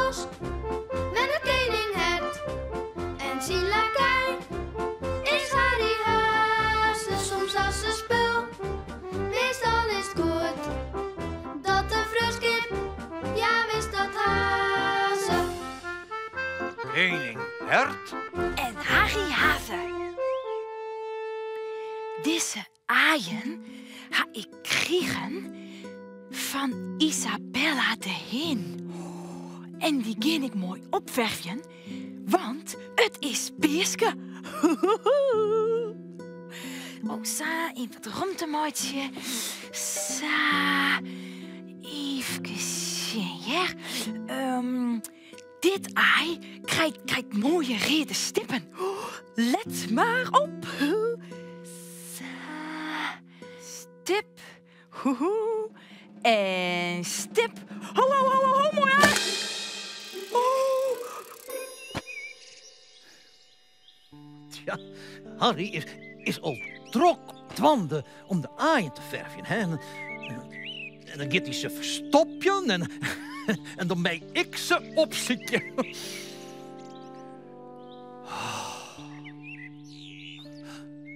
bos met een koninghert en zijn lakij is Harry Haase soms als een spul. Meestal is het goed dat de fruskip, ja wist dat Haase. Koninghert en Harry Haase. Deze aaien ga ik krijgen van Isabella de Hin. En die ga ik mooi opverven, want het is Peeske. Oh, sa, even wat romtemaatje. Sa, even hier. Dit ei krijgt mooie rede stippen. Let maar op. Sa, stip. Hoehoe. En stip. Ho, ho, ho, ho, mooi ei. Oh. Ja, Harry is al drok dwande om de aaien te verven. Hè? En dan gaat hij ze verstopjen en dan ben ik ze opzitten.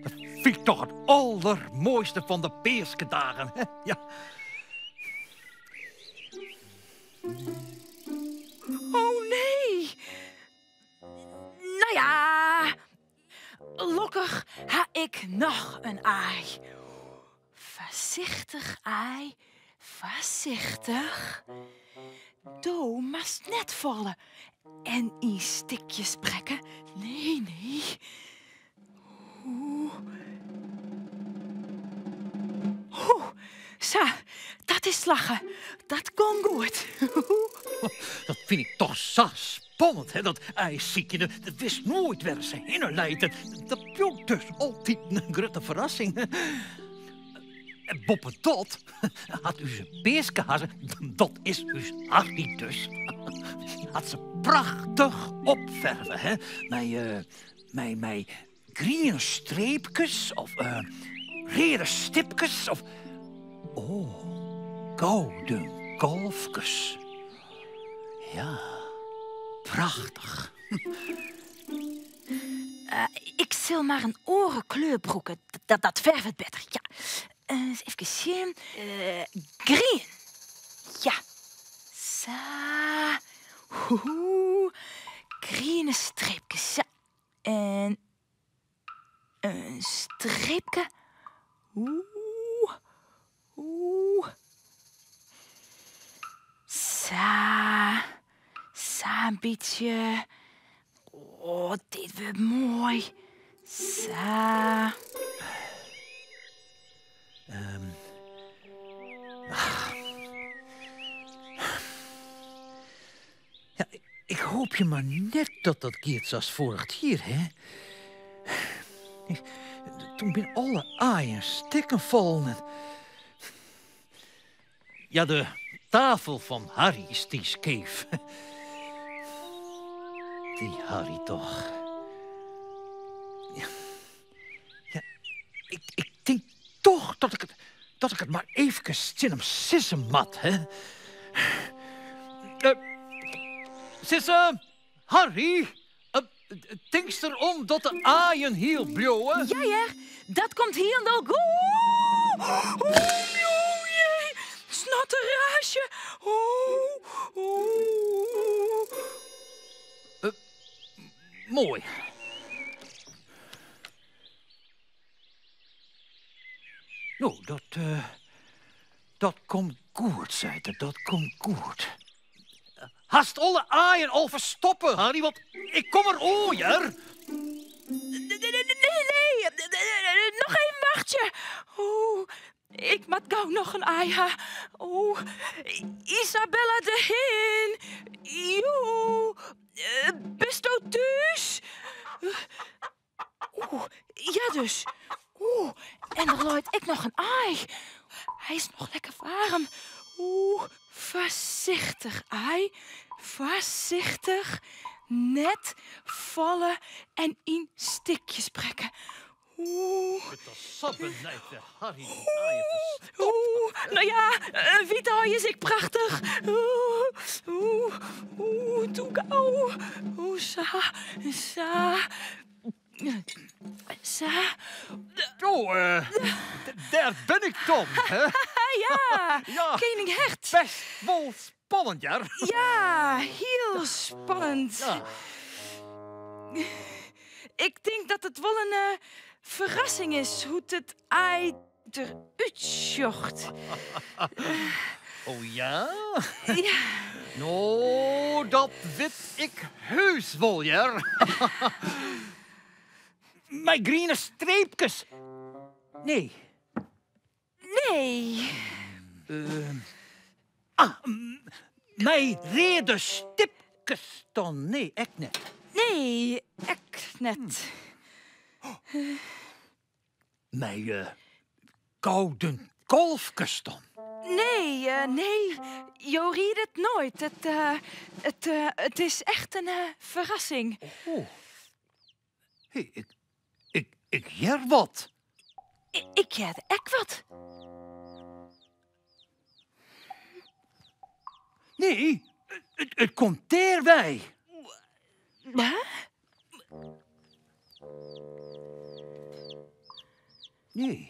Dat vind ik toch het allermooiste van de Peeske-dagen. Hè? Ja. Oh nee. Nou ja, lokkig ha ik nog een ei. Voorzichtig ei, voorzichtig. Do mast net vallen en in stikjes brekken. Nee, nee. Oeh. Oeh, zo, dat is lachen. Dat kon goed. Dat vind ik toch zo spannend, hè? Dat ijsziekje, dat wist nooit waar ze heen leidt. Dat biedt dus altijd een grote verrassing. En boppendot had u zijn Peeske, dat is uw Harry dus. Had ze prachtig opverven, hè? Met groene streepjes of rode stipjes of... Oh, gouden golfjes. Ja, prachtig. Ik zal maar een orenkleur broeken. Dat verft het beter. Ja. Even zien. Green. Ja. Zo. Hoehoe. Groene streepjes. Ja. En een streepje. Oeh. Oeh. Zo. Zo een beetje. Oh, dit wordt mooi. Zo. Ja, ik hoop je maar net dat dat gaat zoals vorig jaar, hè? Toen ben alle aaien stikken vol. Ja, de tafel van Harry is die scheef. Die Harry toch. Ja, ik denk toch dat ik het maar even in hem sissen mat, hè. Sissen, Harry, denk erom dat de aaien heel blauwen? Ja, ja, dat komt hier nog goed. Oh, jee, snotterage. Mooi. Nou, dat komt goed, zei het. Dat komt goed. Haast alle aaien al verstoppen, Harry, want ik kom er ooier. Nee, nog een wachtje. Oh, ik moet gauw nog een ei ha. Oh, Isabella de Hin. Joe, bist u thuis? Ja dus. En er looit ik nog een ei. Hij is nog lekker warm. Voorzichtig ei. Voorzichtig. Net vallen en in stikjes brekken. Met dat sappenlijf weg, Harry, die aaien verstopt. Nou ja, een witte haai is ik prachtig. Toe gauw. Sa. Oh, daar ben ik, Tom. Hè? Ja, Ja. koning Hert. Best wel spannend, ja. Ja, heel spannend. Ja. Ik denk dat het wel een verrassing is hoe het ei eruit zocht. Oh ja? Ja, Nou, dat weet ik heus wel, ja. Mijn groene streepjes. Nee. nee. Mijn rode stipjes dan. Nee, echt niet. Nee, echt net. Mijn gouden kolfjes dan. Nee, je riet het nooit. Het is echt een verrassing. Oh. Hey, ik hier wat. Ik heb echt wat. Nee, het komt terbij. Huh? Nee.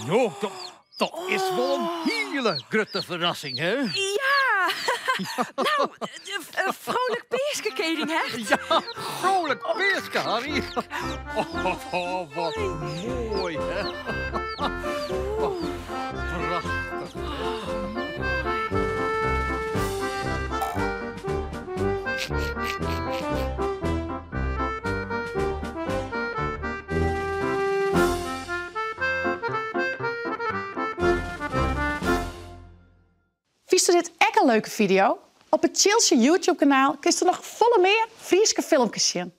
Nou, dat is wel een hele grote verrassing, hè? Ja! Nou, vrolijk beestje, koning Hert. Ja, vrolijk beestje, Harry. Oh, wat mooi, hè? Oh, prachtig. Vist u dit echt een leuke video? Op het Chilsje YouTube kanaal kun je er nog volle meer Frieske filmpjes zien.